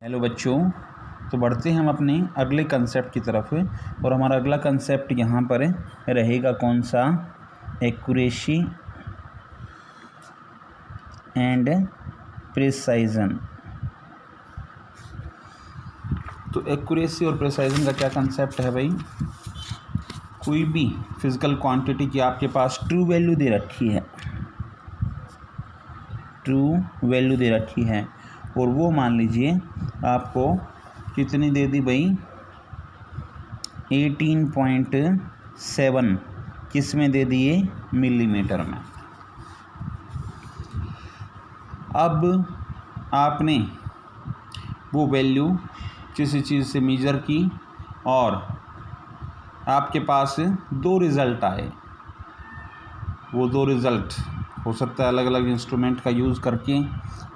Hello बच्चों, तो बढ़ते हैं हम अपने अगले कंसेप्ट की तरफ। और हमारा अगला कंसेप्ट यहाँ पर रहेगा कौन सा? Accuracy and precision. तो एक्यूरेसी और प्रिसाइजन का क्या कंसेप्ट है भाई? कोई भी फिजिकल क्वांटिटी की आपके पास ट्रू वैल्यू दे रखी है, ट्रू वैल्यू दे रखी है, और वो मान लीजिए आपको कितनी दे दी भाई? 18.7 किस में दे दिए? मिलीमीटर में। अब आपने वो वैल्यू किसी चीज़ से मेजर की और आपके पास दो रिज़ल्ट आए। वो दो रिज़ल्ट हो सकता है अलग अलग इंस्ट्रूमेंट का यूज़ करके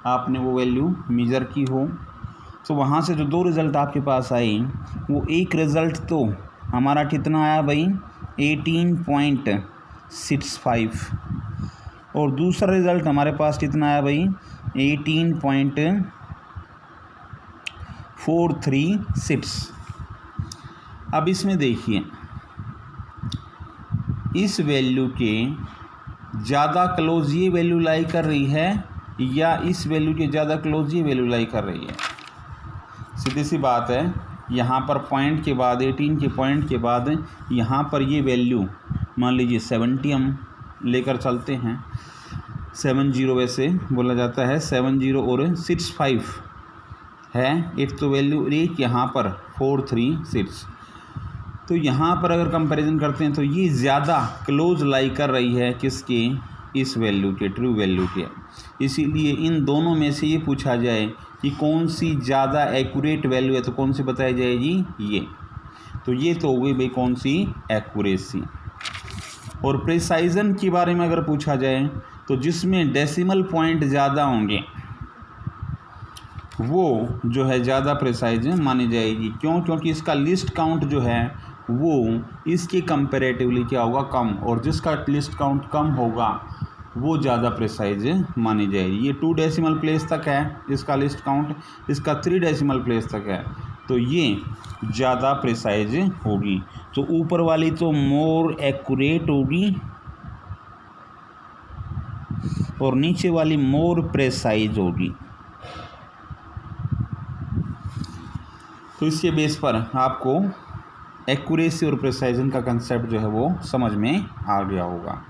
आपने वो वैल्यू मेजर की हो। तो वहाँ से जो दो रिज़ल्ट आपके पास आए, वो एक रिज़ल्ट तो हमारा कितना आया भाई? 18.65, और दूसरा रिज़ल्ट हमारे पास कितना आया भाई? 18.436। अब इसमें देखिए, इस वैल्यू के ज़्यादा क्लोज ये वैल्यू लाई कर रही है या इस वैल्यू के ज़्यादा क्लोज ये वैल्यू लाई कर रही है? सीधी सी बात है, यहाँ पर पॉइंट के बाद 18 के पॉइंट के बाद यहाँ पर ये वैल्यू मान लीजिए 70 हम लेकर चलते हैं। 70 वैसे बोला जाता है, 70 और 65 है एक तो वैल्यू, एक यहाँ पर 436। तो यहाँ पर अगर कंपैरिजन करते हैं तो ये ज़्यादा क्लोज लाई कर रही है किसके? इस वैल्यू के, ट्रू वैल्यू के। इसीलिए इन दोनों में से ये पूछा जाए कि कौन सी ज़्यादा एक्यूरेट वैल्यू है, तो कौन सी बताई जाएगी? ये। तो ये तो हो गई भाई कौन सी? एक्यूरेसी। और प्रिसाइजन के बारे में अगर पूछा जाए तो जिसमें डेसिमल पॉइंट ज़्यादा होंगे वो जो है ज़्यादा प्रिसाइज मानी जाएगी। क्यों? क्योंकि इसका लिस्ट काउंट जो है वो इसके कंपैरेटिवली क्या होगा? कम, और जिसका लिस्ट काउंट कम होगा वो ज़्यादा प्रिसाइज मानी जाएगी। ये 2 डेसिमल प्लेस तक है इसका लिस्ट काउंट, इसका 3 डेसिमल प्लेस तक है, तो ये ज़्यादा प्रिसाइज होगी। तो ऊपर वाली तो मोर एक्यूरेट होगी और नीचे वाली मोर प्रिसाइज होगी। तो इसके बेस पर आपको एक्यूरेसी और प्रिसाइजन का कंसेप्ट जो है वो समझ में आ गया होगा।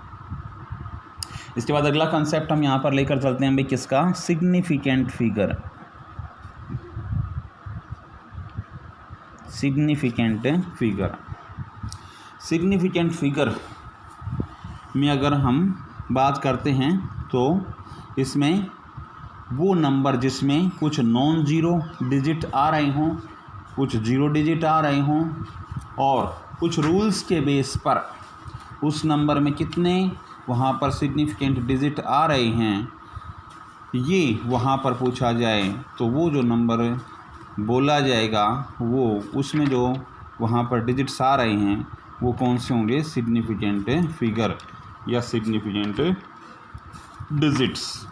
इसके बाद अगला कंसेप्ट हम यहाँ पर लेकर चलते हैं भाई किसका? Significant figure. Significant figure, significant figure में अगर हम बात करते हैं तो इसमें वो नंबर जिसमें कुछ नॉन ज़ीरो डिजिट आ रहे हों, कुछ ज़ीरो डिजिट आ रहे हों, और कुछ रूल्स के बेस पर उस नंबर में कितने वहाँ पर सिग्निफिकेंट डिजिट आ रहे हैं, ये वहाँ पर पूछा जाए तो वो जो नंबर बोला जाएगा वो उसमें जो वहाँ पर डिजिट्स आ रहे हैं वो कौन से होंगे? सिग्निफिकेंट फिगर या सिग्निफिकेंट डिजिट्स।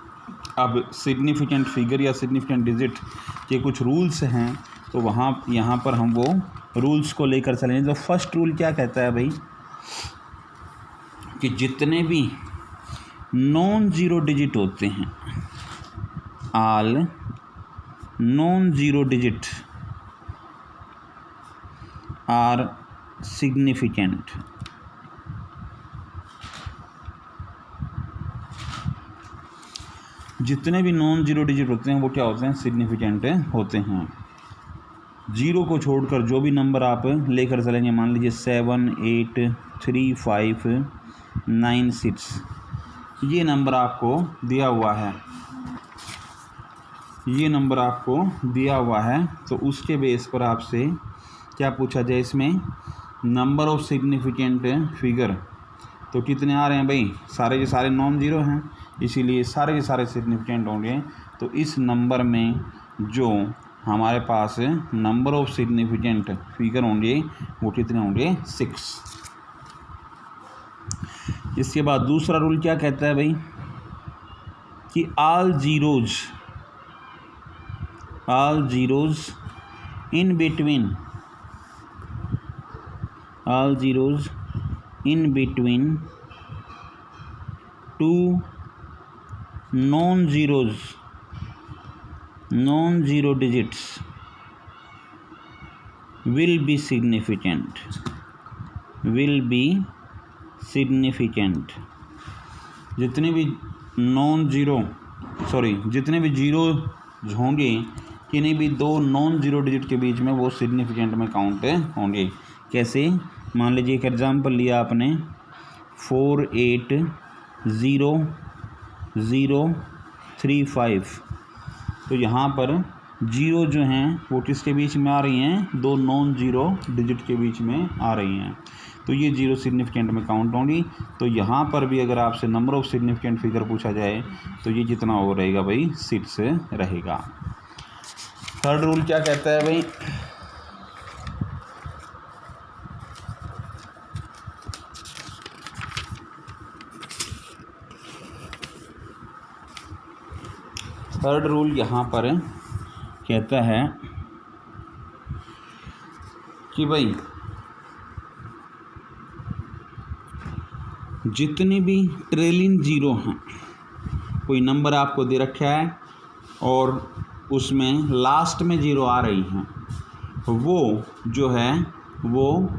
अब सिग्निफिकेंट फिगर या सिग्निफिकेंट डिजिट के कुछ रूल्स हैं, तो वहाँ यहाँ पर हम वो रूल्स को लेकर चलेंगे। तो फर्स्ट रूल क्या कहता है भाई? कि जितने भी नॉन ज़ीरो डिजिट होते हैं, all non zero digit are significant. जितने भी नॉन ज़ीरो डिजिट होते हैं वो क्या होते हैं? सिग्निफिकेंट होते हैं। ज़ीरो को छोड़कर जो भी नंबर आप लेकर चलेंगे, मान लीजिए 7, 8, 3, 5, 9, 6, ये नंबर आपको दिया हुआ है, ये नंबर आपको दिया हुआ है, तो उसके बेस पर आपसे क्या पूछा जाए? इसमें नंबर ऑफ सिग्निफिकेंट फिगर तो कितने आ रहे हैं भाई? सारे के सारे नॉन ज़ीरो हैं, इसीलिए सारे के सारे सिग्निफिकेंट होंगे। तो इस नंबर में जो हमारे पास नंबर ऑफ सिग्निफिकेंट फिगर होंगे वो कितने होंगे? 6। इसके बाद दूसरा रूल क्या कहता है भाई? कि all zeros all zeros in between two non-zero digits will be significant. जितने भी जीरो होंगे, किन्हीं भी दो नॉन जीरो डिजिट के बीच में, वो सिग्निफिकेंट में काउंट होंगे। कैसे? मान लीजिए एक एग्जांपल लिया आपने 480035, तो यहाँ पर जीरो जो हैं वो किसके बीच में आ रही हैं? दो नॉन जीरो डिजिट के बीच में आ रही हैं, तो ये जीरो सिग्निफिकेंट में काउंट होंगी। तो यहाँ पर भी अगर आपसे नंबर ऑफ सिग्निफिकेंट फिगर पूछा जाए तो ये कितना हो रहेगा भाई? 6 रहेगा। थर्ड रूल क्या कहता है भाई? थर्ड रूल यहाँ पर कहता है कि भाई जितने भी ट्रेलिंग जीरो हैं, कोई नंबर आपको दे रखा है और उसमें लास्ट में जीरो आ रही हैं, वो जो है वो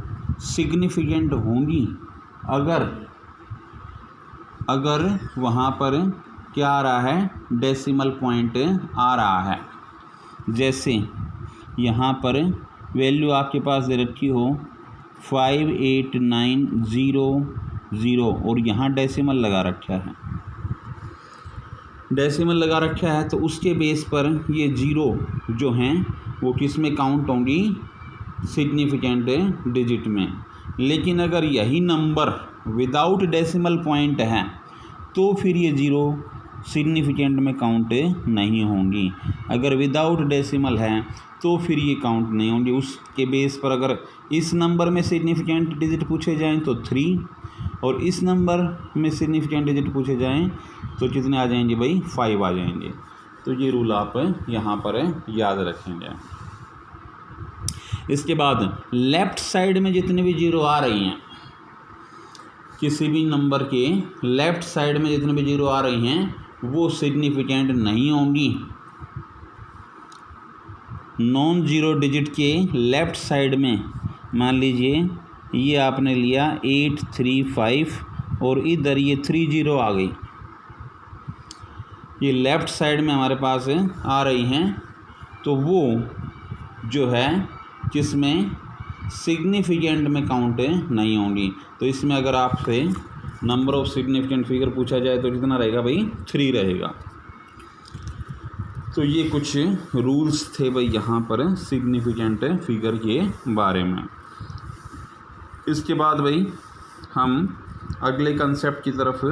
सिग्निफिकेंट होंगी अगर वहाँ पर क्या आ रहा है? डेसिमल पॉइंट आ रहा है। जैसे यहाँ पर वैल्यू आपके पास दे रखी हो 58900 और यहाँ डेसिमल लगा रखा है, तो उसके बेस पर ये जीरो जो हैं वो किस में काउंट होंगी? सिग्निफिकेंट डिजिट में। लेकिन अगर यही नंबर विदाउट डेसिमल पॉइंट है तो फिर ये जीरो सिग्निफिकेंट में काउंट नहीं होंगी। अगर विदाउट डेसिमल है तो फिर ये काउंट नहीं होंगी। उसके बेस पर अगर इस नंबर में सिग्निफिकेंट डिजिट पूछे जाएं तो 3, और इस नंबर में सिग्निफिकेंट डिजिट पूछे जाएं तो कितने आ जाएंगे भाई? 5 आ जाएंगे। तो ये रूल आप यहाँ पर याद रखेंगे। इसके बाद लेफ़्ट साइड में जितने भी जीरो आ रही हैं, किसी भी नंबर के लेफ़्ट साइड में जितने भी जीरो आ रही हैं वो सिग्निफिकेंट नहीं होंगी। नॉन जीरो डिजिट के लेफ़्ट साइड में मान लीजिए ये आपने लिया 835 और इधर ये 30 आ गई, ये लेफ़्ट साइड में हमारे पास आ रही हैं, तो वो जो है किसमें? सिग्निफिकेंट में काउंट नहीं होंगी। तो इसमें अगर आपसे नंबर ऑफ सिग्निफिकेंट फिगर पूछा जाए तो कितना रहेगा भाई? 3 रहेगा। तो ये कुछ रूल्स थे भाई यहाँ पर सिग्निफिकेंट फिगर के बारे में। इसके बाद भाई हम अगले कंसेप्ट की तरफ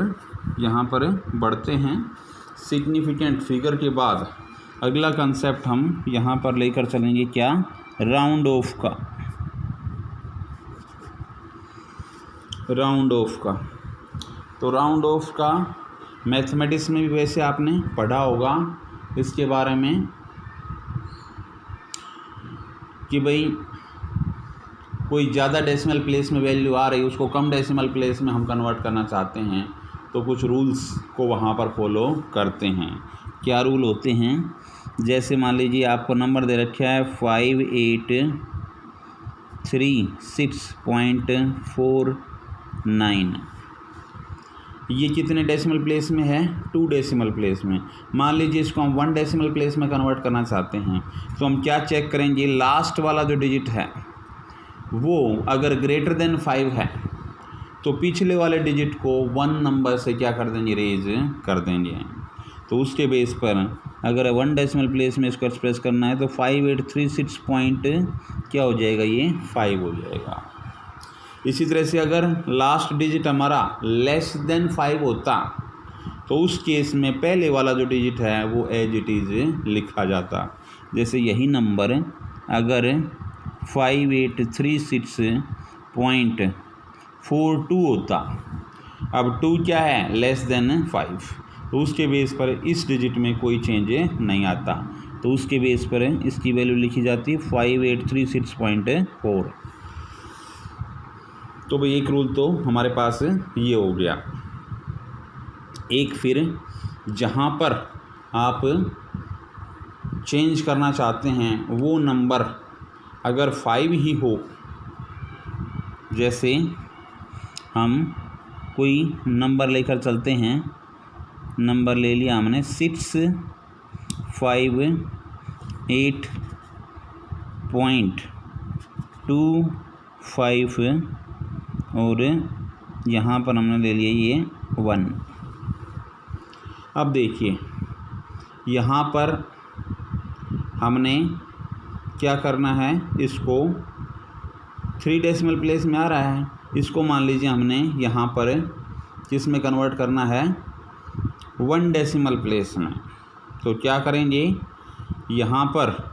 यहाँ पर बढ़ते हैं। सिग्निफिकेंट फिगर के बाद अगला कंसेप्ट हम यहाँ पर लेकर चलेंगे क्या? राउंड ऑफ का। तो राउंड ऑफ का मैथमेटिक्स में भी वैसे आपने पढ़ा होगा इसके बारे में कि भाई कोई ज़्यादा डेसिमल प्लेस में वैल्यू आ रही है, उसको कम डेसिमल प्लेस में हम कन्वर्ट करना चाहते हैं तो कुछ रूल्स को वहाँ पर फॉलो करते हैं। क्या रूल होते हैं? जैसे मान लीजिए आपको नंबर दे रखा है 5836.49, ये कितने डेसिमल प्लेस में है? 2 डेसिमल प्लेस में। मान लीजिए इसको हम 1 डेसिमल प्लेस में कन्वर्ट करना चाहते हैं, तो हम क्या चेक करेंगे? लास्ट वाला जो डिजिट है वो अगर ग्रेटर देन 5 है तो पिछले वाले डिजिट को 1 नंबर से क्या कर देंगे? रेज कर देंगे। तो उसके बेस पर अगर 1 डेसिमल प्लेस में इसको एक्सप्रेस करना है तो 5836 पॉइंट क्या हो जाएगा? ये 5 हो जाएगा। इसी तरह से अगर लास्ट डिजिट हमारा लेस देन 5 होता तो उस केस में पहले वाला जो डिजिट है वो एज इट इज़ लिखा जाता। जैसे यही नंबर अगर 5836.42 होता, अब 2 क्या है? लेस देन 5, तो उसके बेस पर इस डिजिट में कोई चेंज नहीं आता। तो उसके बेस पर इसकी वैल्यू लिखी जाती है 5836.4। तो भाई एक रूल तो हमारे पास ये हो गया। एक फिर जहाँ पर आप चेंज करना चाहते हैं वो नंबर अगर 5 ही हो, जैसे हम कोई नंबर लेकर चलते हैं, नंबर ले लिया हमने 658.25 और यहाँ पर हमने ले लिया ये 1। अब देखिए यहाँ पर हमने क्या करना है, इसको 3 डेसिमल प्लेस में आ रहा है, इसको मान लीजिए हमने यहाँ पर किस में कन्वर्ट करना है, 1 डेसिमल प्लेस में। तो क्या करेंगे, यहाँ पर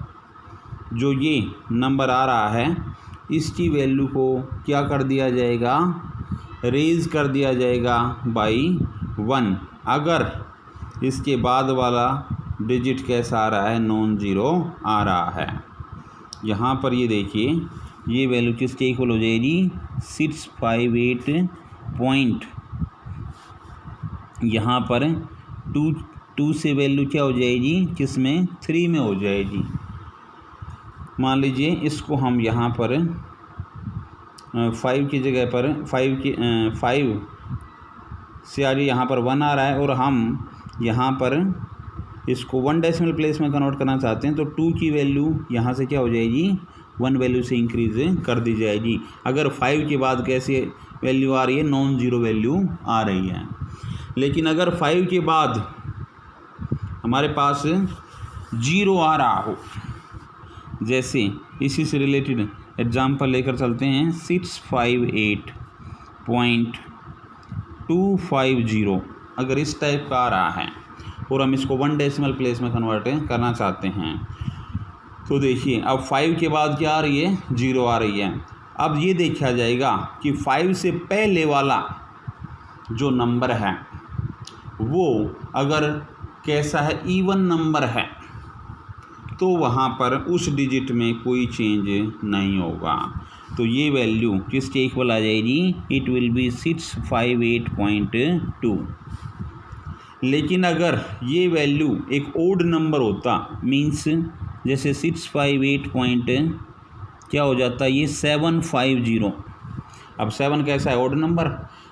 जो ये नंबर आ रहा है इसकी वैल्यू को क्या कर दिया जाएगा, रेज़ कर दिया जाएगा बाई 1। अगर इसके बाद वाला डिजिट कैसा आ रहा है, नॉन ज़ीरो आ रहा है। यहाँ पर ये देखिए ये वैल्यू किसके इक्वल हो जाएगी, 658 पॉइंट, यहाँ पर 2 से वैल्यू क्या हो जाएगी, किस में, 3 में हो जाएगी। मान लीजिए इसको हम यहाँ पर 5 की जगह पर 5 से आगे यहाँ पर 1 आ रहा है और हम यहाँ पर इसको 1 डेसिमल प्लेस में कन्वर्ट करना चाहते हैं, तो 2 की वैल्यू यहाँ से क्या हो जाएगी, 1 वैल्यू से इंक्रीज़ कर दी जाएगी। अगर 5 के बाद कैसे वैल्यू आ रही है, नॉन ज़ीरो वैल्यू आ रही है। लेकिन अगर 5 के बाद हमारे पास 0 आ रहा हो, जैसे इसी से रिलेटेड एग्जाम्पल लेकर चलते हैं, 658.250 अगर इस टाइप का आ रहा है और हम इसको 1 डेसिमल प्लेस में कन्वर्ट करना चाहते हैं, तो देखिए अब 5 के बाद क्या आ रही है, 0 आ रही है। अब ये देखा जाएगा कि 5 से पहले वाला जो नंबर है वो अगर कैसा है, इवन नंबर है, तो वहाँ पर उस डिजिट में कोई चेंज नहीं होगा। तो ये वैल्यू किसके इक्वल आ जाएगी, इट विल बी 658.2। लेकिन अगर ये वैल्यू एक ओड नंबर होता, मीन्स जैसे 658 पॉइंट क्या हो जाता है, ये 750। अब 7 कैसा है, ओड नंबर,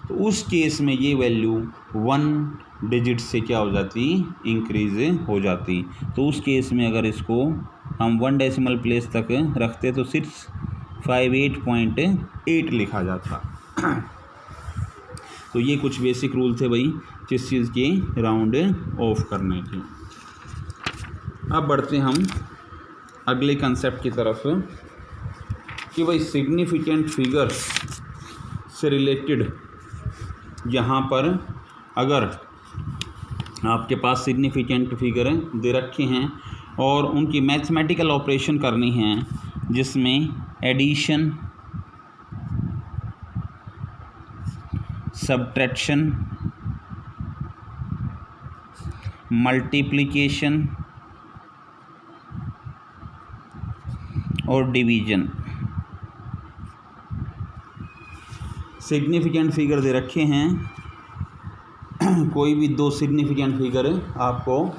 तो उस केस में ये वैल्यू 1 डिजिट से क्या हो जाती, इंक्रीज़ हो जाती। तो उस केस में अगर इसको हम 1 डेसिमल प्लेस तक रखते तो 658.8 लिखा जाता। तो ये कुछ बेसिक रूल थे भाई किस चीज़ के, राउंड ऑफ करने के। अब बढ़ते हम अगले कंसेप्ट की तरफ कि भाई सिग्निफिकेंट फिगर से रिलेटेड यहाँ पर अगर आपके पास सिग्निफिकेंट फिगर दे रखे हैं और उनकी मैथमेटिकल ऑपरेशन करनी है, जिसमें एडिशन, सब्ट्रैक्शन, मल्टीप्लिकेशन और डिवीजन, सिग्निफिकेंट फिगर दे रखे हैं, कोई भी 2 सिग्निफिकेंट फिगर आपको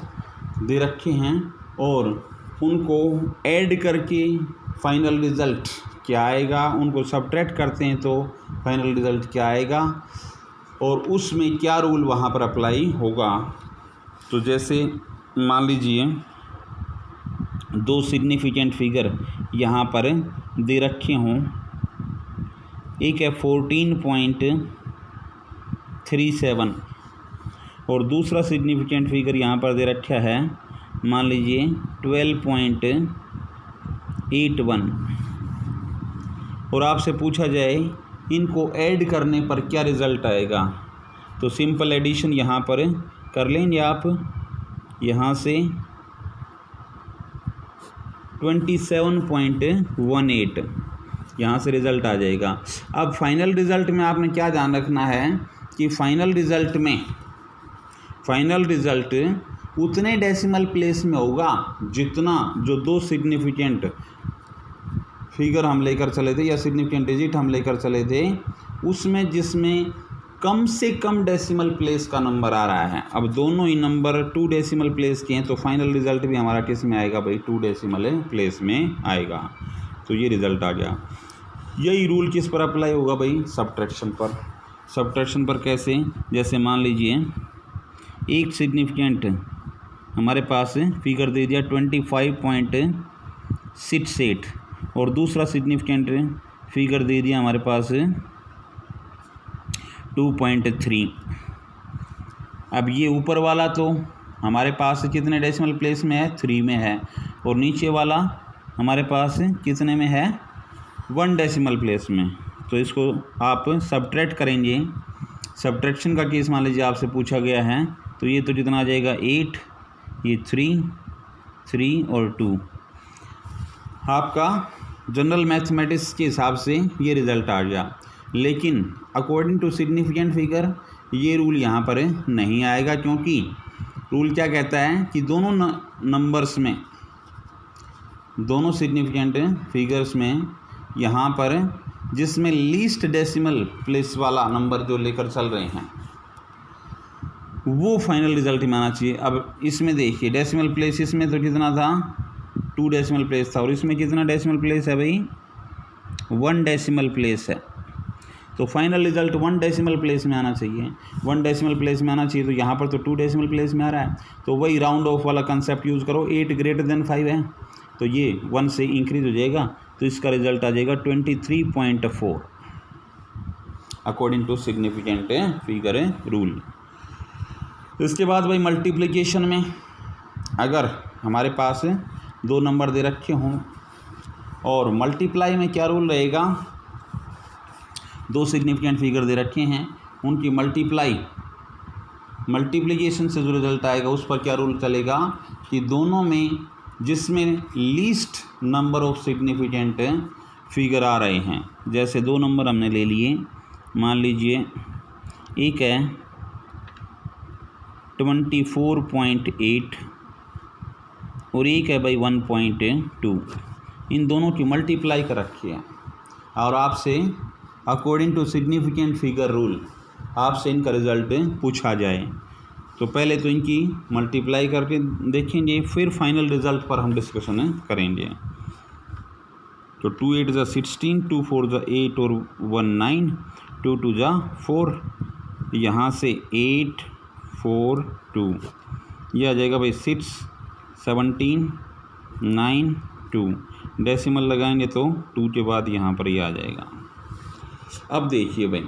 दे रखे हैं और उनको ऐड करके फाइनल रिज़ल्ट क्या आएगा, उनको सब्ट्रैक्ट करते हैं तो फाइनल रिज़ल्ट क्या आएगा और उसमें क्या रूल वहाँ पर अप्लाई होगा। तो जैसे मान लीजिए 2 सिग्निफिकेंट फिगर यहाँ पर दे रखे हों, एक है 14.37 और दूसरा सिग्निफिकेंट फिगर यहाँ पर दे रखा है, मान लीजिए 12.81 और आपसे पूछा जाए इनको ऐड करने पर क्या रिज़ल्ट आएगा, तो सिंपल एडिशन यहाँ पर कर लेंगे आप, यहाँ से 27.18 यहाँ से रिज़ल्ट आ जाएगा। अब फाइनल रिज़ल्ट में आपने क्या ध्यान रखना है कि फाइनल रिज़ल्ट उतने डेसिमल प्लेस में होगा जितना जो दो सिग्निफिकेंट फिगर हम लेकर चले थे या सिग्निफिकेंट डिजिट हम लेकर चले थे उसमें जिसमें कम से कम डेसिमल प्लेस का नंबर आ रहा है। अब दोनों ही नंबर 2 डेसिमल प्लेस के हैं तो फाइनल रिजल्ट भी हमारा किस में आएगा भाई, 2 डेसिमल प्लेस में आएगा। तो ये रिजल्ट आ गया। यही रूल किस पर अप्लाई होगा भाई, सब्ट्रैक्शन पर। सब्ट्रैक्शन पर कैसे, जैसे मान लीजिए एक सिग्निफिकेंट हमारे पास फिगर दे दिया 25.68 और दूसरा सिग्निफिकेंट फिगर दे दिया हमारे पास 2.3। अब ये ऊपर वाला तो हमारे पास कितने डेसिमल प्लेस में है, 3 में है, और नीचे वाला हमारे पास कितने में है, 1 डेसिमल प्लेस में। तो इसको आप सब्ट्रैक्ट करेंगे। सब्ट्रैक्शन का केस मान लीजिए आपसे पूछा गया है तो ये तो जितना आ जाएगा 8, ये 3 और 2। आपका जनरल मैथमेटिक्स के हिसाब से ये रिज़ल्ट आ गया। लेकिन अकॉर्डिंग टू सिग्निफिकेंट फिगर ये रूल यहाँ पर नहीं आएगा, क्योंकि रूल क्या कहता है कि दोनों नंबर्स में, दोनों सिग्निफिकेंट फिगर्स में यहाँ पर जिसमें लीस्ट डेसिमल प्लेस वाला नंबर जो लेकर चल रहे हैं वो फाइनल रिजल्ट में आना चाहिए। अब इसमें देखिए डेसिमल प्लेस इसमें तो कितना था, 2 डेसिमल प्लेस था, और इसमें कितना डेसिमल प्लेस है भाई, 1 डेसिमल प्लेस है। तो फाइनल रिजल्ट 1 डेसिमल प्लेस में आना चाहिए। 1 डेसिमल प्लेस में आना चाहिए तो यहाँ पर तो 2 डेसिमल प्लेस में आ रहा है। तो वही राउंड ऑफ वाला कंसेप्ट यूज़ करो। 8 ग्रेटर देन 5 है तो ये 1 से इंक्रीज हो जाएगा, तो इसका रिजल्ट आ जाएगा 23.4 according to significant figure rule. इसके बाद भाई मल्टीप्लिकेशन में अगर हमारे पास 2 नंबर दे रखे हों और मल्टीप्लाई में क्या रूल रहेगा, 2 सिग्निफिकेंट फिगर दे रखे हैं, उनकी मल्टीप्लिकेशन से जो रिजल्ट आएगा उस पर क्या रूल चलेगा कि दोनों में जिसमें least number of significant figure आ रहे हैं, जैसे 2 नंबर हमने ले लिए, मान लीजिए एक है 24.8 और एक है भाई 1.2, इन दोनों की मल्टीप्लाई कर रखी है और आपसे according to significant figure rule आपसे इनका रिज़ल्ट पूछा जाए तो पहले तो इनकी मल्टीप्लाई करके देखेंगे, फिर फाइनल रिज़ल्ट पर हम डिस्कशन करेंगे। तो 2 8 ज़ा 16, 2 4 ज़ा 8 और 1 9, 2 2 ज़ा 4, यहाँ से 8 4 2, यह आ जाएगा भाई 6 17 9 2, डेसिमल लगाएंगे तो 2 के बाद यहाँ पर ये आ जाएगा। अब देखिए भाई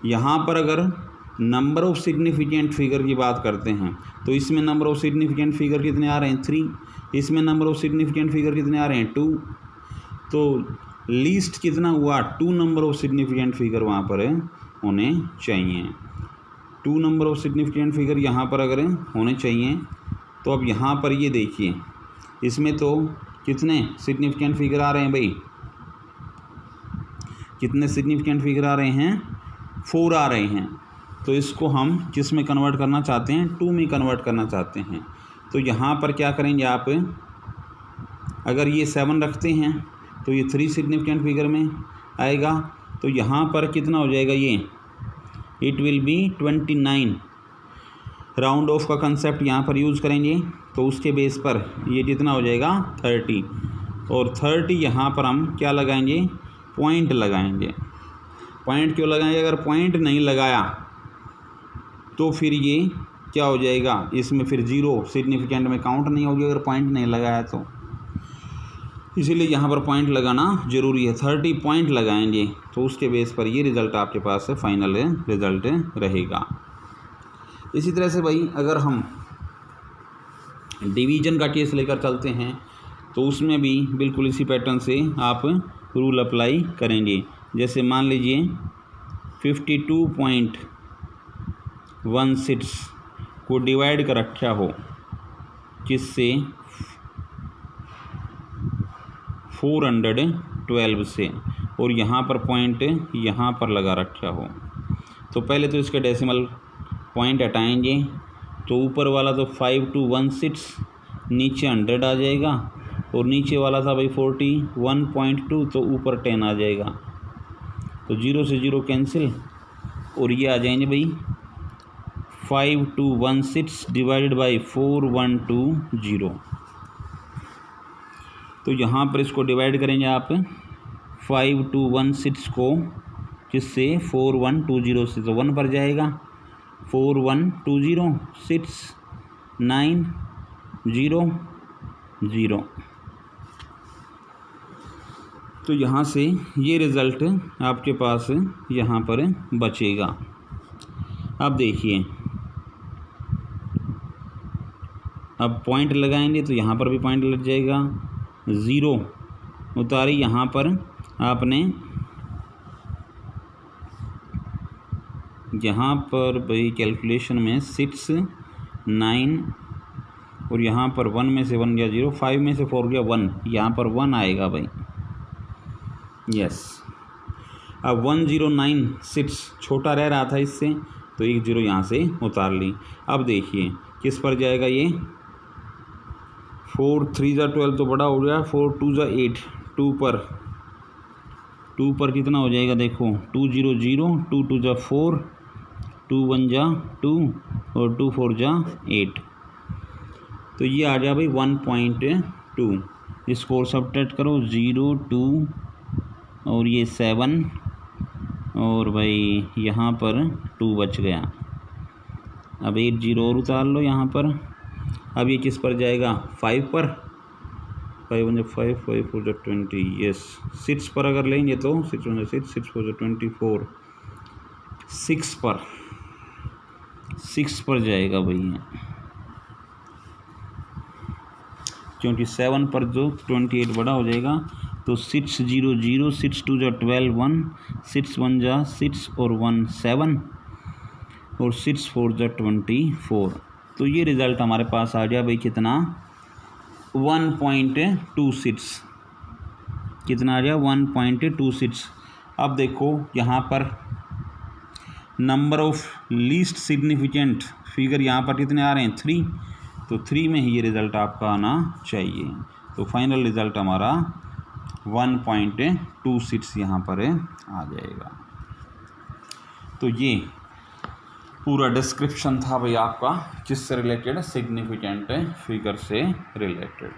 यहाँ पर अगर नंबर ऑफ़ सिग्निफिकेंट फिगर की बात करते हैं तो इसमें नंबर ऑफ़ सिग्निफिकेंट फिगर कितने आ रहे हैं, 3, इसमें नंबर ऑफ़ सिग्निफिकेंट फिगर कितने आ रहे हैं, 2, तो लीस्ट कितना हुआ, 2 नंबर ऑफ़ सिग्निफिकेंट फिगर वहाँ पर होने चाहिए। 2 नंबर ऑफ़ सिग्निफिकेंट फिगर यहाँ पर अगर होने चाहिए तो अब यहाँ पर ये देखिए इसमें तो कितने सिग्निफिकेंट फिगर आ रहे हैं भाई, कितने सिग्निफिकेंट फिगर आ रहे हैं, 4 आ रहे हैं। तो इसको हम किस में कन्वर्ट करना चाहते हैं, 2 में कन्वर्ट करना चाहते हैं। तो यहाँ पर क्या करेंगे आप, अगर ये 7 रखते हैं तो ये 3 सिग्निफिकेंट फिगर में आएगा, तो यहाँ पर कितना हो जाएगा, ये it will be 29। Round of का कंसेप्ट यहाँ पर यूज़ करेंगे तो उसके बेस पर ये कितना हो जाएगा 30, और 30 यहाँ पर हम क्या लगाएंगे, पॉइंट लगाएंगे। पॉइंट क्यों लगाएंगे, अगर पॉइंट नहीं लगाया तो फिर ये क्या हो जाएगा, इसमें फिर 0 सिग्निफिकेंट में काउंट नहीं होगी अगर पॉइंट नहीं लगाया तो, इसीलिए यहाँ पर पॉइंट लगाना ज़रूरी है। 30 पॉइंट लगाएंगे तो उसके बेस पर ये रिज़ल्ट आपके पास फाइनल रिज़ल्ट रहेगा। इसी तरह से भाई अगर हम डिवीज़न का केस लेकर चलते हैं तो उसमें भी बिल्कुल इसी पैटर्न से आप रूल अप्लाई करेंगे। जैसे मान लीजिए 52.16 को डिवाइड कर रखा हो किससे, 412 से, और यहाँ पर पॉइंट यहाँ पर लगा रखा हो, तो पहले तो इसके डेसिमल पॉइंट हटाएंगे तो ऊपर वाला तो 5 to 1 सीट्स, नीचे 100 आ जाएगा, और नीचे वाला था भाई 41.2, तो ऊपर 10 आ जाएगा। तो 0 से 0 कैंसिल, और ये आ जाएंगे भाई 5 to 1 सीट्स डिवाइडेड बाई 4120। तो यहाँ पर इसको डिवाइड करेंगे आप 5 to 1 सीट्स को, जिससे 4120 से, तो 1 पर जाएगा, 4120 6 9 0 0। तो यहाँ से ये रिज़ल्ट आपके पास यहाँ पर बचेगा। अब देखिए, अब पॉइंट लगाएंगे तो यहाँ पर भी पॉइंट लग जाएगा, 0 उतारी, यहाँ पर आपने, यहाँ पर भाई कैलकुलेशन में 6 9, और यहाँ पर 1 में से 1 गया 0, 5 में से 4 गया 1, यहाँ पर 1 आएगा भाई, यस। अब 1096 छोटा रह रहा था इससे, तो एक 0 यहाँ से उतार ली। अब देखिए किस पर जाएगा ये, 4 3 जा 12 तो बड़ा हो गया, 4 2 जा 8, 2 पर कितना हो जाएगा, देखो 2 0 0, 2 2 जा 4, 2 1 जा 2, और 2 4 जा 8। तो ये आ गया भाई 1.2। इसको और सब्ट्रैक्ट करो, 0 2 और ये 7, और भाई यहाँ पर 2 बच गया। अब 8 0 और उतार लो यहाँ पर। अब ये किस पर जाएगा, 5 पर, 5 1 5, 5 4 20, यस। 6 पर अगर लेंगे तो 6 1 6, 6 4 24, 6 पर जाएगा भैया, क्योंकि 7 पर जो 28 बड़ा हो जाएगा, तो 6 0 0, 6 2 जा 12 1, 6 1 जा 6, और 1 7, और 6 4 जा 24। तो ये रिज़ल्ट हमारे पास आ गया भाई कितना, 1.26। कितना आ गया, 1.26। अब देखो यहाँ पर number of least significant figure यहाँ पर कितने आ रहे हैं, 3। तो 3 में ही ये रिज़ल्ट आपका आना चाहिए। तो फाइनल रिज़ल्ट हमारा 1.26 यहाँ पर आ जाएगा। तो ये पूरा डिस्क्रिप्शन था भाई आपका, किससे रिलेटेड, सिग्निफिकेंट फिगर से रिलेटेड।